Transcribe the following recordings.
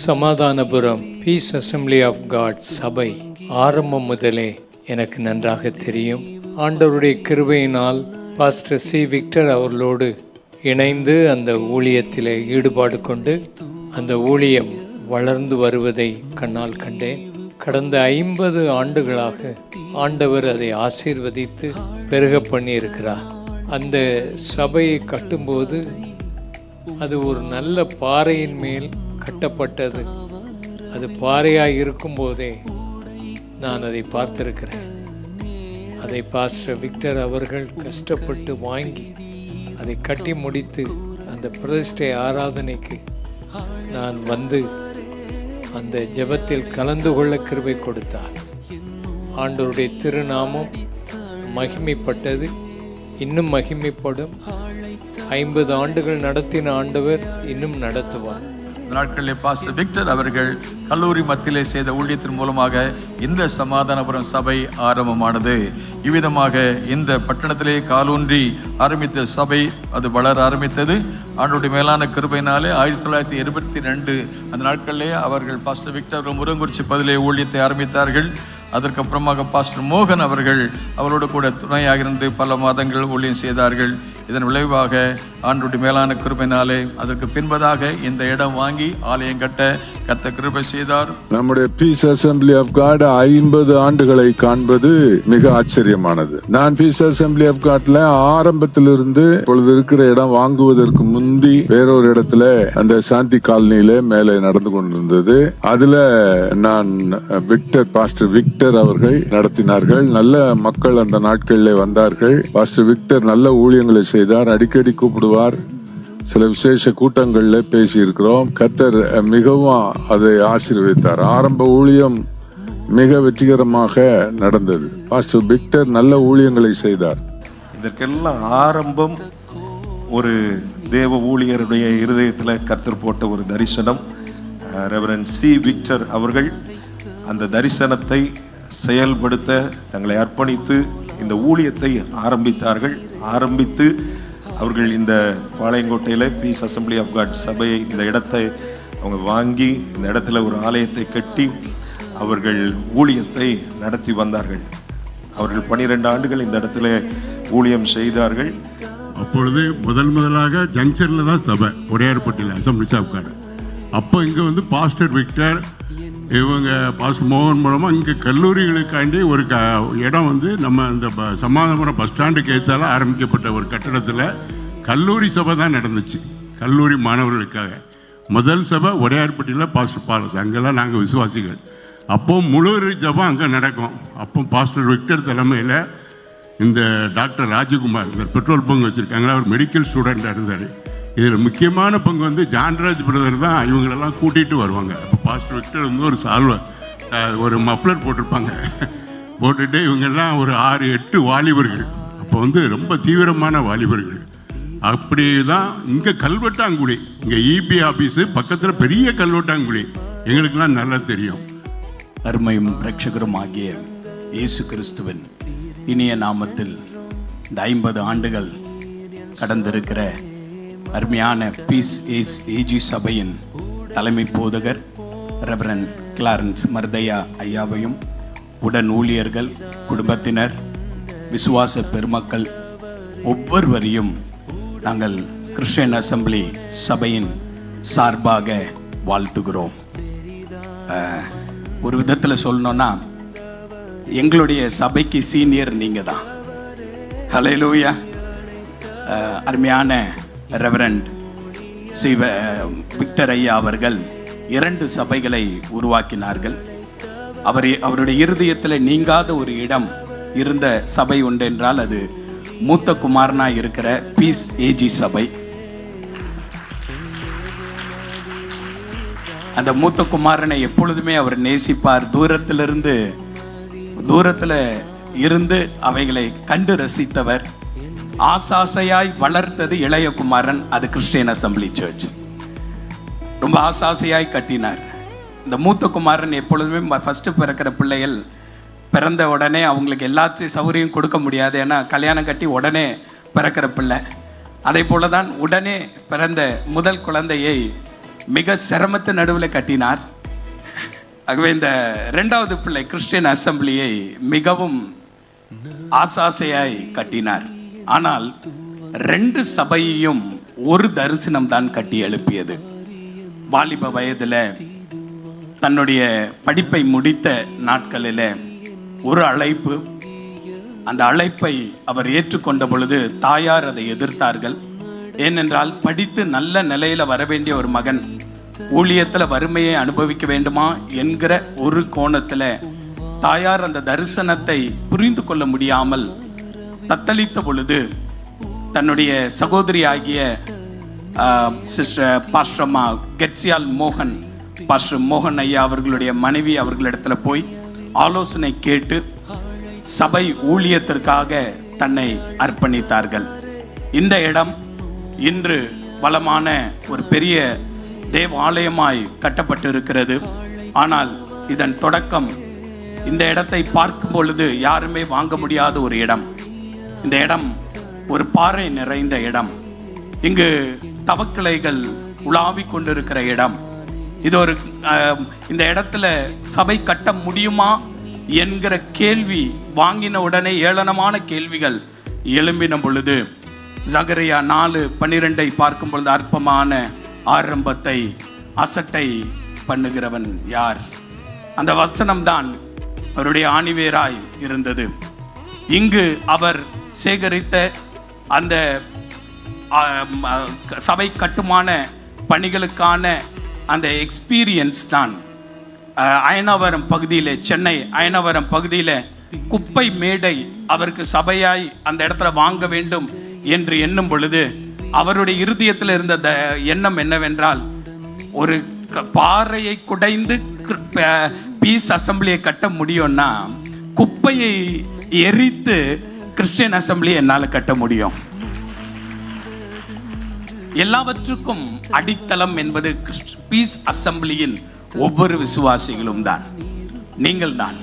Samathanapuram peace assembly of God சபை ஆரம்பம் முதலே எனக்கு நன்றாக தெரியும். ஆண்டவருடைய கிருபையினால் பாஸ்டர் சி விக்டர் அவர்களோடு இணைந்து அந்த ஊழியத்தில் ஈடுபாடு கொண்டு அந்த ஊழியம் வளர்ந்து வருவதை கண்ணால் கண்டேன். கடந்த 50 ஆண்டுகளாக ஆண்டவர் அதை ஆசீர்வதித்து பெருக பண்ணியிருக்கிறார். அந்த சபையை கட்டும்போது அது ஒரு நல்ல பாறையின் மேல் கட்டப்பட்டது. அது பாறையாக இருக்கும்போதே நான் அதை பார்த்திருக்கிறேன். அதை பாஸ்டர் விக்டர் அவர்கள் கஷ்டப்பட்டு வாங்கி அதை கட்டி முடித்து அந்த பிரதிஷ்டை ஆராதனைக்கு நான் வந்து அந்த ஜெபத்தில் கலந்து கொள்ள கிருபை கொடுத்தார். ஆண்டவருடைய திருநாமம் மகிமைப்பட்டது, இன்னும் மகிமைப்படும். 50 ஆண்டுகள் நடத்தின ஆண்டவர் இன்னும் நடத்துவார். நாட்களில் பாஸ்டர் விக்டர் அவர்கள் கல்லூரி மத்தியிலே செய்த ஊழியத்தின் மூலமாக இந்த சமாதானபுரம் சபை ஆரம்பமானது. இவ்விதமாக இந்த பட்டணத்திலே காலூன்றி ஆரம்பித்த சபை அது வளர ஆரம்பித்தது. ஆண்டோடைய மேலான கிருபையினாலே 1922 அந்த நாட்களிலே அவர்கள் பாஸ்டர் விக்டர் முருங்குறிச்சி பதிலே ஊழியத்தை ஆரம்பித்தார்கள். அதற்கப்புறமாக பாஸ்டர் மோகன் அவர்கள் அவரோடு கூட துணையாக இருந்து பல மாதங்கள் ஊழியம் செய்தார்கள். இதன் விளைவாக ஆண்டவருடைய மேலான கிருபையினாலே அதற்கு பின்பதாக இந்த இடம் வாங்கி ஆலயம் கட்ட கர்த்தர் கிருபை செய்தார். நம்முடைய பீஸ் அசெம்பிளி ஆஃப் காட் 50 ஆண்டுகளை காண்பது மிக ஆச்சரியமானது. நான் பீஸ் அசெம்பிளி ஆஃப் காட்ல ஆரம்பத்திலிருந்து இப்பொழுது இருக்கிற இடம் வாங்குவதற்கு முந்தி வேறொரு இடத்துல அந்த சாந்தி காலனியில மேலே நடந்து கொண்டிருந்தது. அதுல நான் பாஸ்டர் விக்டர் அவர்கள் நடத்தினார்கள். நல்ல மக்கள் அந்த நாட்களில் வந்தார்கள். பாஸ்டர் விக்டர் நல்ல ஊழியங்களை செய்தார். அடிக்கடி கூப்பிடுவார். சில விசேஷ கூட்டங்கள்ல பேசி இருக்கிறோம். கர்த்தர் மிகவும் அதை ஆசீர்வதித்தார். ஆரம்ப ஊழியம் மிக வெற்றிகரமாக நடந்தது. பாஸ்டர் விக்டர் நல்ல ஊழியங்களை செய்தார். இதற்கெல்லாம் ஆரம்பம் ஒரு தேவ ஊழியருடைய இருதயத்தில் கர்த்தர் போட்ட ஒரு தரிசனம். ரெவரண்ட் சி விக்டர் அவர்கள் அந்த தரிசனத்தை செயல்படுத்த தங்களை அர்ப்பணித்து இந்த ஊழியத்தை ஆரம்பித்தார்கள். ஆரம்பித்து அவர்கள் இந்த பாளையங்கோட்டையில் பீஸ் அசெம்பிளி ஆஃப் காட் சபையை இந்த இடத்தை அவங்க வாங்கி இந்த இடத்துல ஒரு ஆலயத்தை கட்டி அவர்கள் ஊழியத்தை நடத்தி வந்தார்கள். அவர்கள் 12 ஆண்டுகள் இந்த இடத்துல ஊழியம் செய்தார்கள். அப்பொழுது முதலாக ஜங்ஷனில் தான் சபை, உடையார்பட்டியில் அசெம்பிளிஸ் ஆஃப் காட். அப்போ இங்கே வந்து பாஸ்டர் விக்டர் இவங்க பாஸ்டர் மோகன் மூலமாக இங்கே கல்லூரிகளுக்காண்டி ஒரு இடம் வந்து நம்ம இந்த சமாதானபுரம் பஸ் ஸ்டாண்டுக்கு ஏற்றால ஆரம்பிக்கப்பட்ட ஒரு கட்டடத்தில் கல்லூரி சபை தான் நடந்துச்சு. கல்லூரி மாணவர்களுக்காக முதல் சபை உடையார்பட்டியில் பாஸ்டர் பாலஸ், அங்கெல்லாம் நாங்கள் விசுவாசிகள். அப்போ முழு ஜபம் அங்கே நடக்கும். அப்போ பாஸ்டர் விக்டர் தலைமையில் இந்த டாக்டர் ராஜகுமார் இந்த பெட்ரோல் பங்கு வச்சுருக்காங்களா, அவர் மெடிக்கல் ஸ்டூடெண்ட்டாக இருந்தார். இதில் முக்கியமான பங்கு வந்து ஜான்ராஜ் பிரதர் தான் இவங்களெல்லாம் கூட்டிகிட்டு வருவாங்க. அப்போ பாஸ்டர் விக்டர் வந்து ஒரு ஒரு மஃப்ளர் போட்டிருப்பாங்க. போட்டுட்டு இவங்கெல்லாம் ஒரு 6-8 வாலிபர்கள். அப்போ வந்து ரொம்ப தீவிரமான வாலிபர்கள். அப்படி தான் இங்கே கல்வெட்டாங்குடி, இங்கே இபி ஆஃபீஸு பக்கத்தில் பெரிய கல்வெட்டாங்குடி எங்களுக்கெல்லாம் நல்லா தெரியும். அருமையும் ரட்சகரும் ஆகிய இயேசு கிறிஸ்துவின் இனிய நாமத்தில் இந்த 50 ஆண்டுகள் கடந்திருக்கிற அருமையான பீஸ் ஏஜி சபையின் தலைமை போதகர் ரெவரண்ட் கிளாரன்ஸ் மர்தையா ஐயாவையும் உடன் ஊழியர்கள், குடும்பத்தினர், விசுவாச பெருமக்கள் ஒவ்வொருவரையும் நாங்கள் கிறிஸ்டியன் அசெம்பிளி சபையின் சார்பாக வாழ்த்துகிறோம். ஒரு விதத்தில் சொல்லணும்னா எங்களுடைய சபைக்கு சீனியர் நீங்கள் தான். ஹல்லேலூயா. அருமையான ரெவரண்ட் சி விக்டர் ஐயா அவர்கள் 2 சபைகளை உருவாக்கினார்கள். அவருடைய இருதயத்தில் நீங்காத ஒரு இடம் இருந்த சபை உண்டு என்றால் அது மூத்த குமாரனா இருக்கிற பீஸ் ஏஜி சபை. அந்த மூத்த குமாரனை எப்பொழுதுமே அவர் நேசிப்பார். தூரத்தில் இருந்து அவைகளை கண்டு ரசித்தவர். ஆசாசையாய் வளர்த்தது இளைய குமாரன், அது கிறிஸ்டியன் அசெம்பிளி சர்ச். ரொம்ப ஆசாசையாய் கட்டினார். இந்த மூத்த குமாரன் எப்பொழுதுமே ஃபஸ்ட்டு பிறக்கிற பிள்ளைகள் பிறந்த உடனே அவங்களுக்கு எல்லாத்தையும் சௌகரியம் கொடுக்க முடியாது. ஏன்னா கல்யாணம் கட்டி உடனே பிறக்கிற பிள்ளை. அதே போல தான் உடனே பிறந்த முதல் குழந்தையை மிக சிரமத்து நடுவில் கட்டினார். ஆகவே இந்த 2வது பிள்ளை கிறிஸ்டியன் அசம்பிளியை மிகவும் ஆசாசையாய் கட்டினார். ஆனால் 2 சபையையும் ஒரு தரிசனம் தான் கட்டி எழுப்பியது. வாலிப வயதில் தன்னுடைய படிப்பை முடித்த நாட்களில் ஒரு அழைப்பு, அந்த அழைப்பை அவர் ஏற்றுக்கொண்ட பொழுது தாயார் அதை எதிர்த்தார்கள். ஏனென்றால் படித்து நல்ல நிலையில வர வேண்டிய ஒரு மகன் ஊழியத்தில் வறுமையை அனுபவிக்க வேண்டுமா என்கிற ஒரு கோணத்துல தாயார் அந்த தரிசனத்தை புரிந்து கொள்ள முடியாமல் தத்தளித்த பொழுது தன்னுடைய சகோதரி ஆகிய சிஸ்டர் பாஸ்டர்மா கெட்சியால் மோகன், பாஸ்டர் மோகன் ஐயா அவர்களுடைய மனைவி அவர்களிடத்துல போய் ஆலோசனை கேட்டு சபை ஊழியத்திற்காக தன்னை அர்ப்பணித்தார்கள். இந்த இடம் இன்று வளமான ஒரு பெரிய தேவாலயமாய் கட்டப்பட்டு இருக்கிறது. ஆனால் இதன் தொடக்கம் இந்த இடத்தை பார்க்கும் பொழுது யாருமே வாங்க முடியாத ஒரு இடம். இந்த இடம் ஒரு பாறை நிறைந்த இடம். இங்கு தவக்கிளைகள் உலாவிக் கொண்டிருக்கிற இடம். இது ஒரு இந்த இடத்துல சபை கட்ட முடியுமா என்கிற கேள்வி வாங்கின உடனே ஏளனமான கேள்விகள் எழும்பின பொழுது சகரியா 4:12 பார்க்கும் பொழுது அற்பமான ஆரம்பத்தை அசட்டை பண்ணுகிறவன் யார்? அந்த வசனம்தான் அவருடைய ஆணிவேராய் இருந்தது. இங்கு அவர் சேகரித்த அந்த சபை கட்டுமான பணிகளுக்கான அந்த எக்ஸ்பீரியன்ஸ் தான் அயனாவரம் பகுதியில், சென்னை அயனாவரம் பகுதியில் குப்பை மேடை அவருக்கு சபையாய் அந்த இடத்துல வாங்க வேண்டும் என்று எண்ணும் பொழுது அவருடைய இருதயத்தில் இருந்த எண்ணம் என்னவென்றால், ஒரு பாறையை குடைந்து பீஸ் அசம்பிளியை கட்ட முடியும்னா குப்பையை எரித்து கிறிஸ்டியன் அசம்பிளியை என்னால் கட்ட முடியும். எல்லாவற்றுக்கும் அடித்தளம் என்பது பீஸ் அசம்பிளியின் ஒவ்வொரு விசுவாசிகளும் தான், நீங்கள் தான்.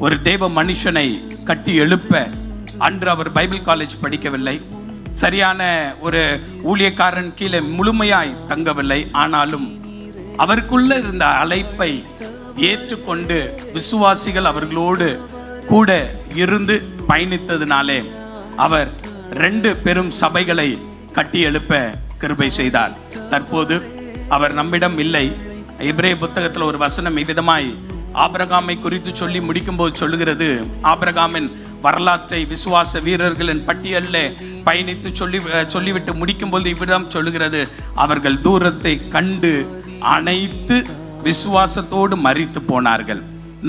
ஒரு தேவ மனுஷனை கட்டி எழுப்ப அன்று அவர் பைபிள் காலேஜ் படிக்கவில்லை, சரியான ஒரு ஊழியக்காரன் கீழே முழுமையாய் தங்கவில்லை. ஆனாலும் அவருக்குள்ள இருந்த அழைப்பை ஏற்றுக்கொண்டு விசுவாசிகள் அவர்களோடு கூட இருந்து பயணித்ததினாலே அவர் 2 பெரும் சபைகளை கட்டி எழுப்ப கிருபை செய்தார். தற்போது அவர் நம்மிடம் இல்லை. எபிரேய புத்தகத்தில் ஒரு வசனம் இவ்விதமாய் ஆபிரகாமை குறித்து சொல்லி முடிக்கும் போது சொல்லுகிறது, ஆபிரகாமின் வரலாற்றை விசுவாச வீரர்களின் பட்டியலில் பயணித்து சொல்லிவிட்டு முடிக்கும் போது இவ்விதம் சொல்லுகிறது, அவர்கள் தூரத்தை கண்டு அனைத்து விசுவாசத்தோடு மரித்து போனார்கள்.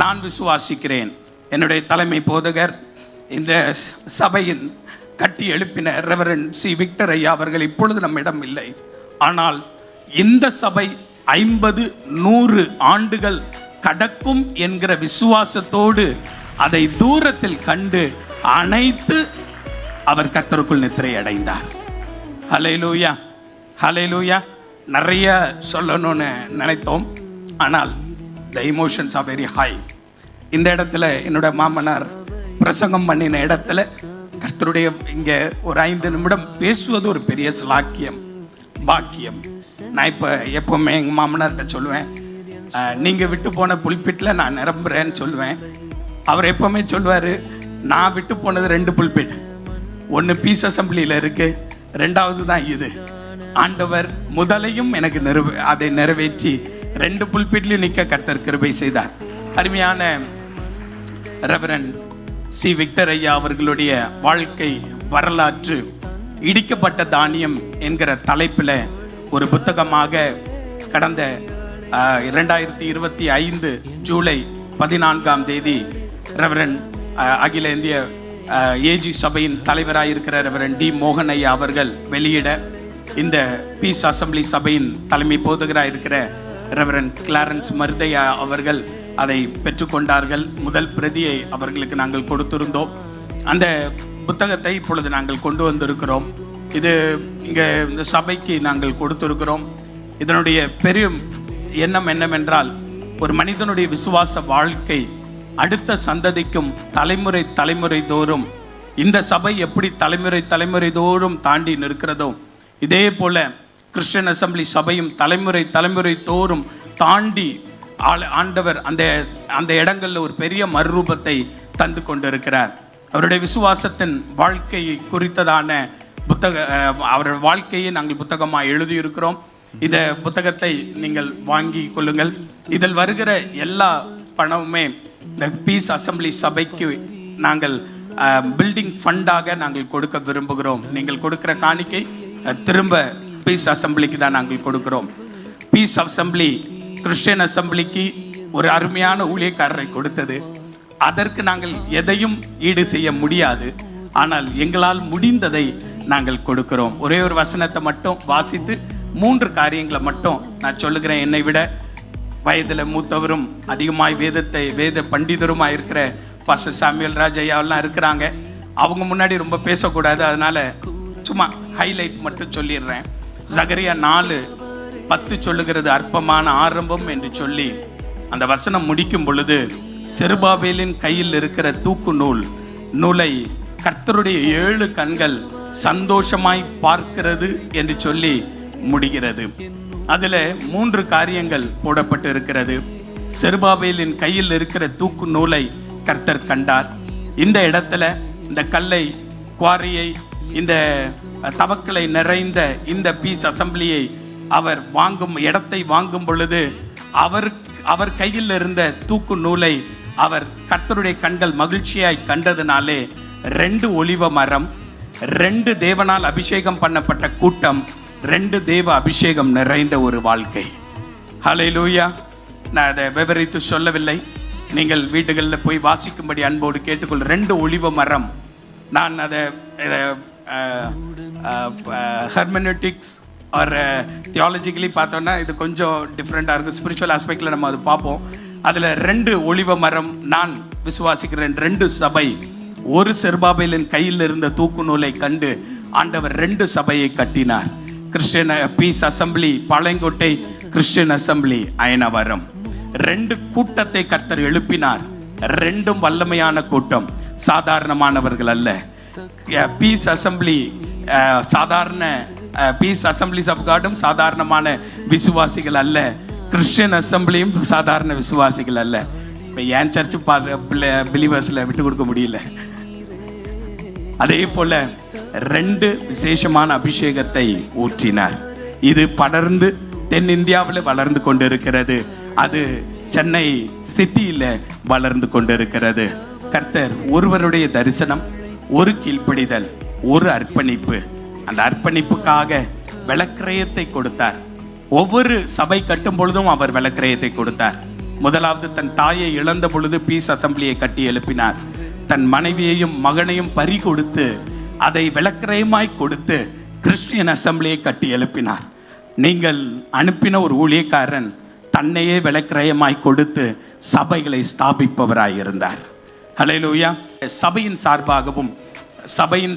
நான் விசுவாசிக்கிறேன், என்னுடைய தலைமை போதகர் இந்த சபையின் கட்டி எழுப்பின ரெவரண்ட் சி விக்டர் ஐயா அவர்கள் இப்பொழுது நம்மிடம் இல்லை. ஆனால் இந்த சபை 50-100 ஆண்டுகள் கடக்கும் என்கிற விசுவாசத்தோடு அதை தூரத்தில் கண்டு அனைத்து அவர் கர்த்தருக்குள் நித்திரை அடைந்தார். ஹல்லேலூயா, ஹல்லேலூயா. நிறைய சொல்லணும்னு நினைத்தோம், ஆனால் the emotions are very high. இந்த இடத்துல என்னோட மாமனார் பிரசங்கம் பண்ணின இடத்துல கர்த்தருடைய இங்கே ஒரு 5 நிமிடம் பேசுவது ஒரு பெரிய ஸ்லாக்கியம், பாக்கியம். நான் இப்போ எப்பவுமே எங்கள் மாமனார்கிட்ட சொல்லுவேன், நீங்கள் விட்டு போன புல்பிட்டில் நான் நிரம்புறேன்னு சொல்லுவேன். அவர் எப்பவுமே சொல்லுவார், நான் விட்டு போனது 2 புல்பிட், ஒன்று பீஸ் அசம்பிளியில் இருக்கு, 2வது தான் இது. ஆண்டவர் முதலையும் எனக்கு அதை நிறைவேற்றி 2 புல்பிட்லையும் நிற்க கர்த்தர் கிருபை செய்தார். அருமையான ரெவரண்ட் சி விக்டர் ஐயா அவர்களுடைய வாழ்க்கை வரலாற்று இடிக்கப்பட்ட தானியம் என்கிற தலைப்பில் ஒரு புத்தகமாக கடந்த 2025 ஜூலை 14ஆம் தேதி ரெவரண்ட் அகில இந்திய ஏஜி சபையின் தலைவராயிருக்கிற ரெவரண்ட் டி மோகன் ஐயா அவர்கள் வெளியிட, இந்த பீஸ் அசம்பிளி சபையின் தலைமை போதகராக இருக்கிற ரெவரண்ட் கிளாரன்ஸ் மருதையா அவர்கள் அதை பெற்றுக்கொண்டார்கள். முதல் பிரதியை அவர்களுக்கு நாங்கள் கொடுத்திருந்தோம். அந்த புத்தகத்தை இப்பொழுது நாங்கள் கொண்டு வந்திருக்கிறோம். இது இங்கே இந்த சபைக்கு நாங்கள் கொடுத்திருக்கிறோம். இதனுடைய பெரிய எண்ணம் என்னவென்றால், ஒரு மனிதனுடைய விசுவாச வாழ்க்கை அடுத்த சந்ததிக்கும் தலைமுறை தோறும் இந்த சபை எப்படி தலைமுறை தோறும் தாண்டி நிற்கிறதோ, இதே போல கிறிஸ்டியன் அசம்பிளி சபையும் தலைமுறை தலைமுறை தோறும் தாண்டி ஆண்டவர் அந்த இடங்களில் ஒரு பெரிய மறுரூபத்தை தந்து கொண்டிருக்கிறார். அவருடைய விசுவாசத்தின் வாழ்க்கை குறித்ததான அவருடைய வாழ்க்கையை நாங்கள் புத்தகமாக எழுதியிருக்கிறோம். இந்த புத்தகத்தை நீங்கள் வாங்கி கொள்ளுங்கள். இதில் வருகிற எல்லா பணமுமே இந்த பீஸ் அசம்பிளி சபைக்கு நாங்கள் பில்டிங் ஃபண்டாக நாங்கள் கொடுக்க விரும்புகிறோம். நீங்கள் கொடுக்கிற காணிக்கை திரும்ப பீஸ் அசம்பிளிக்கு தான் நாங்கள் கொடுக்கிறோம். பீஸ் அசம்பிளி கிறிஸ்டியன் அசம்பிளிக்கு ஒரு அருமையான ஊழியக்காரரை கொடுத்தது. அதற்கு நாங்கள் எதையும் ஈடு செய்ய முடியாது. ஆனால் எங்களால் முடிந்ததை நாங்கள் கொடுக்கிறோம். ஒரே ஒரு வசனத்தை மட்டும் வாசித்து 3 காரியங்களை மட்டும் நான் சொல்லுகிறேன். என்னை விட வயதில் மூத்தவரும் அதிகமாய் வேத பண்டிதருமாக இருக்கிற பாஸ்டர் சாமுவேல் ராஜ் ஐயாவெல்லாம் இருக்கிறாங்க. அவங்க முன்னாடி ரொம்ப பேசக்கூடாது, அதனால சும்மா ஹைலைட் மட்டும் சொல்லிடுறேன். சகரியா 4:10 சொல்லுகிறது, அற்பமான ஆரம்பம் என்று சொல்லி அந்த வசனம் முடிக்கும் பொழுது, செருபாபேலின் கையில் இருக்கிற தூக்கு நூலை கர்த்தருடைய 7 கண்கள் சந்தோஷமாய் பார்க்கிறது என்று சொல்லி முடிகிறது. அதுல 3 காரியங்கள் போடப்பட்டு இருக்கிறது. செருபாபேலின் கையில் இருக்கிற தூக்கு நூலை கர்த்தர் கண்டார். இந்த இடத்துல இந்த கல்லை, குவாரியை, இந்த தவக்களை நிறைந்த இந்த பீஸ் அசம்பிளியை அவர் இடத்தை வாங்கும் பொழுது அவர் கையில் இருந்த தூக்கு நூலை அவர் கர்த்தருடைய கண்கள் மகிழ்ச்சியாய் கண்டதினாலே 2 ஒலிவ மரம், 2 தேவனால் அபிஷேகம் பண்ணப்பட்ட கூட்டம், 2 தேவ அபிஷேகம் நிறைந்த ஒரு வாழ்க்கை. ஹல்லேலூயா. நான் அதை விவரித்து சொல்லவில்லை, நீங்கள் வீடுகளில் போய் வாசிக்கும்படி அன்போடு கேட்டுக்கொள். 2 ஒலிவ மரம். நான் அதை ஹெர்மெனட்டிக்ஸ் ஆர் தியாலஜிக்கலி பார்த்தோன்னா இது கொஞ்சம் டிஃப்ரெண்ட்டாக இருக்கும். ஸ்பிரிச்சுவல் ஆஸ்பெக்டில் நம்ம அது பார்ப்போம். அதில் 2 ஒலிவ மரம் நான் விசுவாசிக்கிறேன். 2 சபை. ஒரு செருபாபேலின் கையில் இருந்த தூக்கு நூலை கண்டு ஆண்டவர் 2 சபையை கட்டினார். Christian peace assembly Palayamkottai, Christian assembly Ayanavaram. 2 கூட்டத்தை கர்த்தர் எழுப்பினார். 2ம் வல்லமையான கூட்டம், சாதாரணமானவர்கள் அல்ல. பீஸ் அசம்பிளி சாதாரண பீஸ் அசம்பிளிஸ் ஆஃப் காடும் சாதாரணமான விசுவாசிகள் அல்ல. கிறிஸ்டியன் அசம்பிளியும் சாதாரண விசுவாசிகள் அல்ல. இப்போ என் சர்ச்சு பிலீவர்ஸில் விட்டு கொடுக்க முடியல. அதே போல 2 விசேஷமான அபிஷேகத்தை ஊற்றினார். இது படர்ந்து தென்னிந்தியாவில் வளர்ந்து கொண்டிருக்கிறது. அது சென்னை சிட்டியில் வளர்ந்து கொண்டிருக்கிறது. கர்த்தர் ஒருவருடைய தரிசனம், ஒரு கீழ்ப்படிதல், ஒரு அர்ப்பணிப்பு. அந்த அர்ப்பணிப்புக்காக விளக்கிரயத்தை கொடுத்தார். ஒவ்வொரு சபை கட்டும் பொழுதும் அவர் விளக்கிரயத்தை கொடுத்தார். முதலாவது தன் தாயை இழந்த பொழுது பீஸ் அசம்பிளியை கட்டி எழுப்பினார். தன் மனைவியையும் மகனையும் பறி கொடுத்து அதை விளக்கிரயமாய் கொடுத்து கிறிஸ்டியன் அசம்பிளியை கட்டி எழுப்பினார். நீங்கள் அனுப்பின ஒரு ஊழியக்காரன் தன்னையே விளக்கிரயமாய் கொடுத்து சபைகளை ஸ்தாபிப்பவராயிருந்தார். ஹல்லேலூயா. சபையின்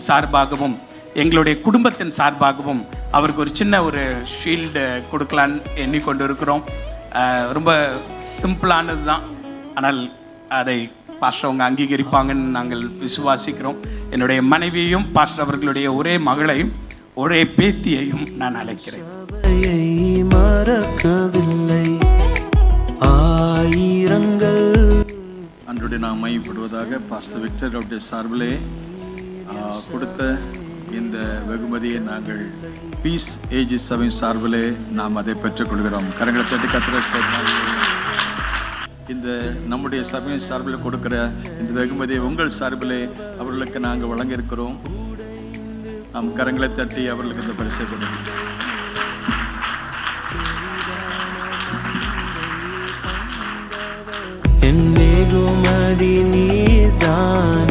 சார்பாகவும் எங்களுடைய குடும்பத்தின் சார்பாகவும் அவருக்கு ஒரு சின்ன ஒரு ஷீல்டு கொடுக்கலான்னு எண்ணிக்கொண்டு இருக்கிறோம். ரொம்ப சிம்பிளானது தான், ஆனால் அதை பாஸ்டர் அவங்க அங்கீகரிப்பாங்கன்னு நாங்கள் விசுவாசிக்கிறோம். என்னுடைய மனைவியையும் பாஸ்டர் அவர்களுடைய ஒரே மகளையும் ஒரே பேத்தியையும் நான் அழைக்கிறேன். மறக்கவில்லை ஆயிரங்கள் அன்றைய நாம் மையப்படுவதாக பாஸ்டர் விக்டர் அவருடைய சார்பிலே கொடுத்த இந்த வெகுமதியை நாங்கள் பீஸ் ஏஜி சபை சார்பிலே நாம் அதை பெற்றுக்கொள்கிறோம். கரங்களை தட்டி கர்த்தரை இந்த நம்முடைய சபையின் சார்பில் கொடுக்கிற இந்த வெகுமதியை உங்கள் சார்பிலே அவர்களுக்கு நாங்கள் வழங்க இருக்கிறோம். நாம் கரங்களை தட்டி அவர்களுக்கு இந்த பரிசை கொடுக்கிறோம். என் வெகுமதி நீதான்